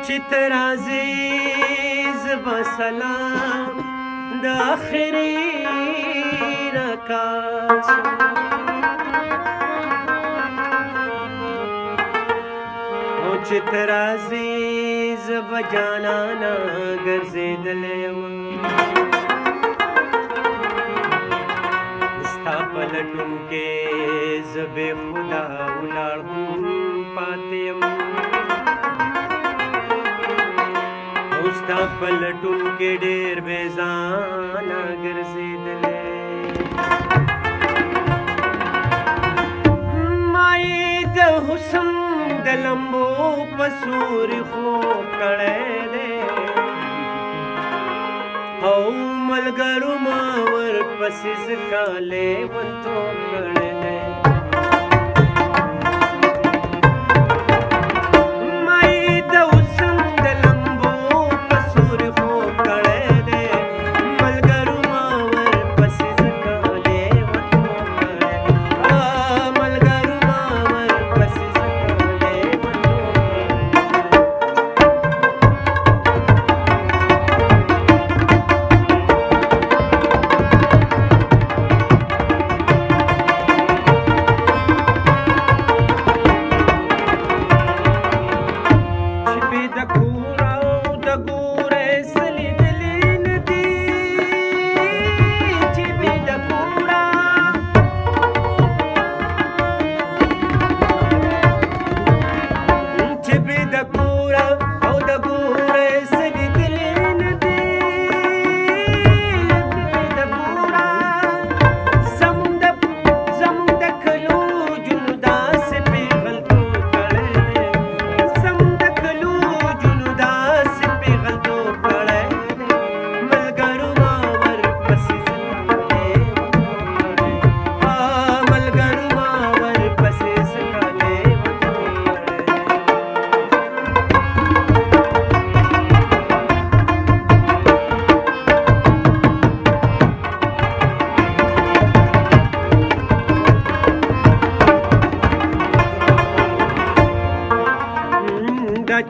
चितर عزیز بسلام د آخري رکعت او चितर عزیز بجانانا ګرځېدلی یم ستا پلټونکې زه بې خدا ولاړ هم پاتې یم ستا پلټونکې ډېر بې ځانه ګرځېدلی ما یې د حسن د لمبو په سوري خوب کړی دی او ملګرو ما ورپسې ځکه لیونتوب کړی دی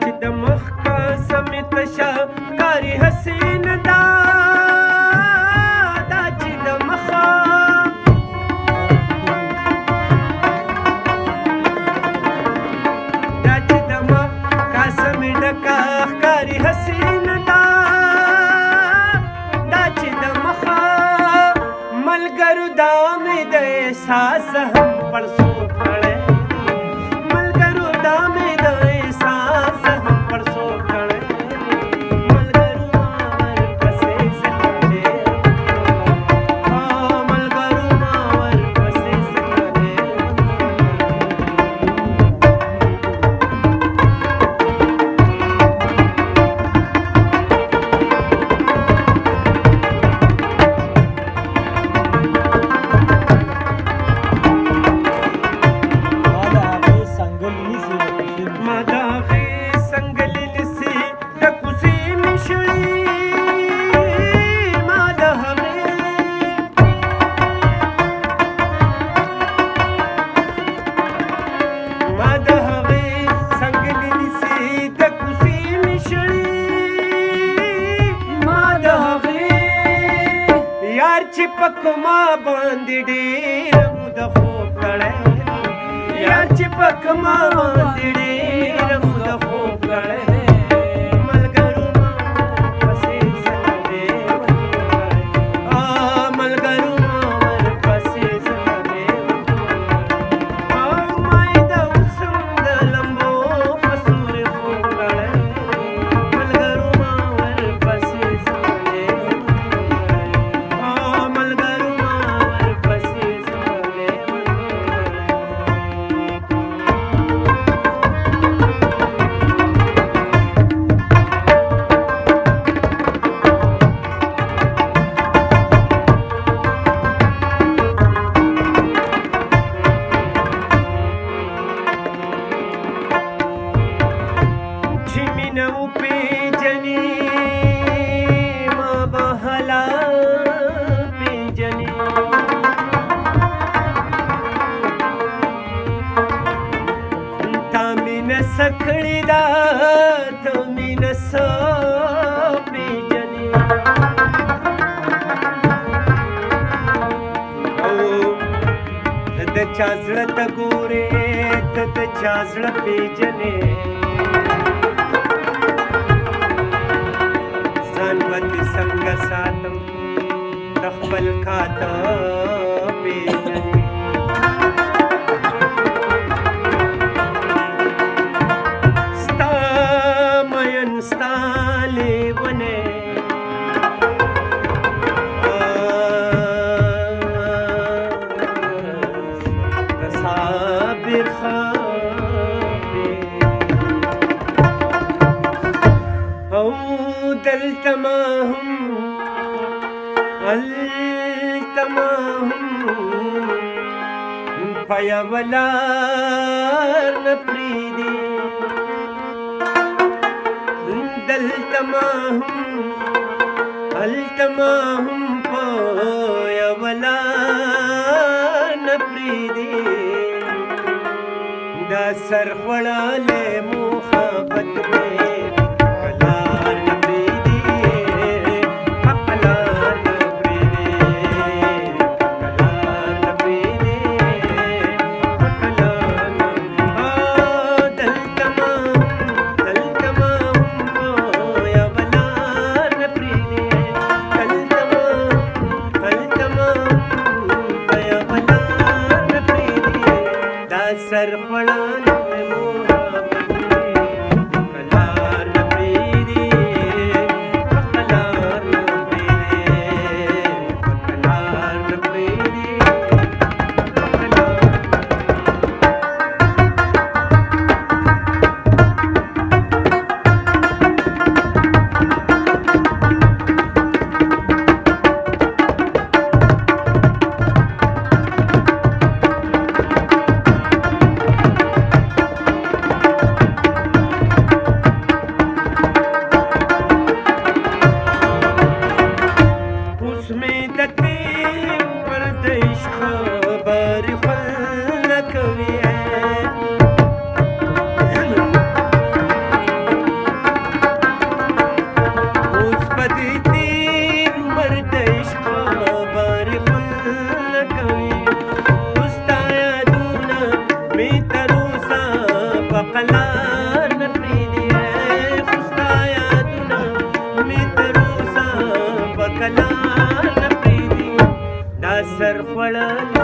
چې د مخ کا سمیت شاکاری حسین دا چې د مخ کا سمیت شاکاری حسین دا چې د مخ ملګرو دا مې د احساس هم پړسو کړی ملګرو دا مې د احساس چې پکما باندې ډېر مود خوب کړی یار چې پکما باندې ډېر مود خوب کړی ملګرو ما ورپسې ځکه لیونتوب کړی ملګرو ما ورپسې ځکه لیونتوب کړی ما یې د حسن د لمبو په سوري خوب کړی ملګرو ما ورپسې ځکه لیونتوب سکړی دا ته څه پیژنې او د چا زړه ته ګورې ته د چا زړه پیژنې ځان به دې څنګه ساتم د خپل کاته پیژنې ستا مین ستا لیونی د صابر خبرې او دلته ما هم هلته ما هم په یوه لار نه پرېږدي دلته ما هم هلته ما هم په یوه لار نه پرېږدي دا سر خوړلی محبت مې سر خوړلی محبت مې په لار نه پرېږدي په لار نه پرېږدي په لار نه پرېږدي سر خوړلی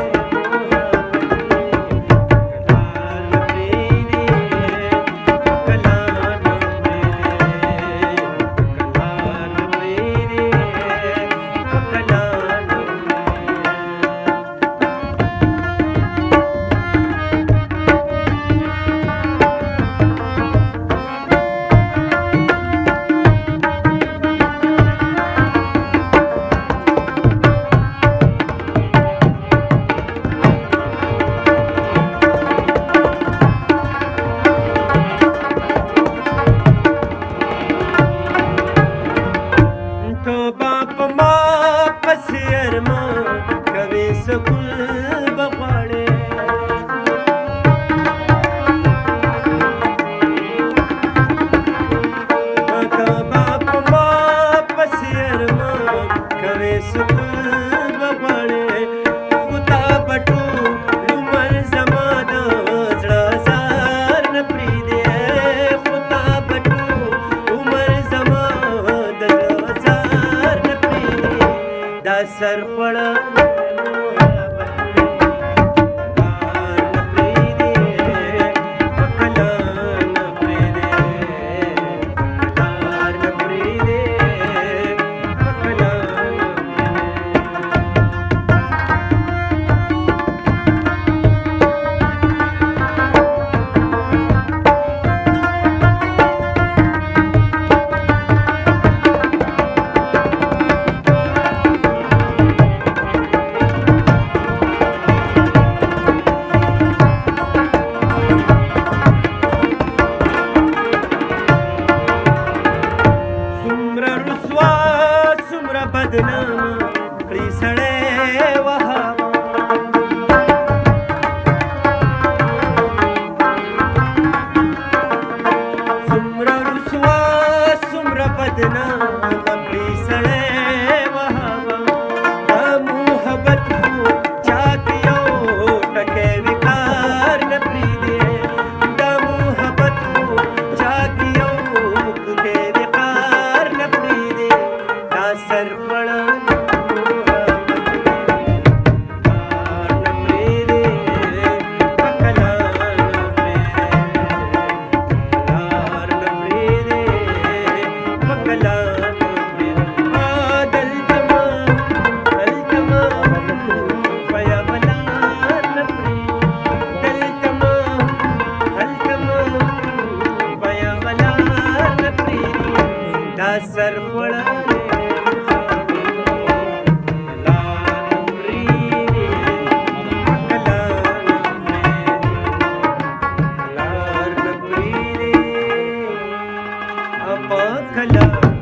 मोकला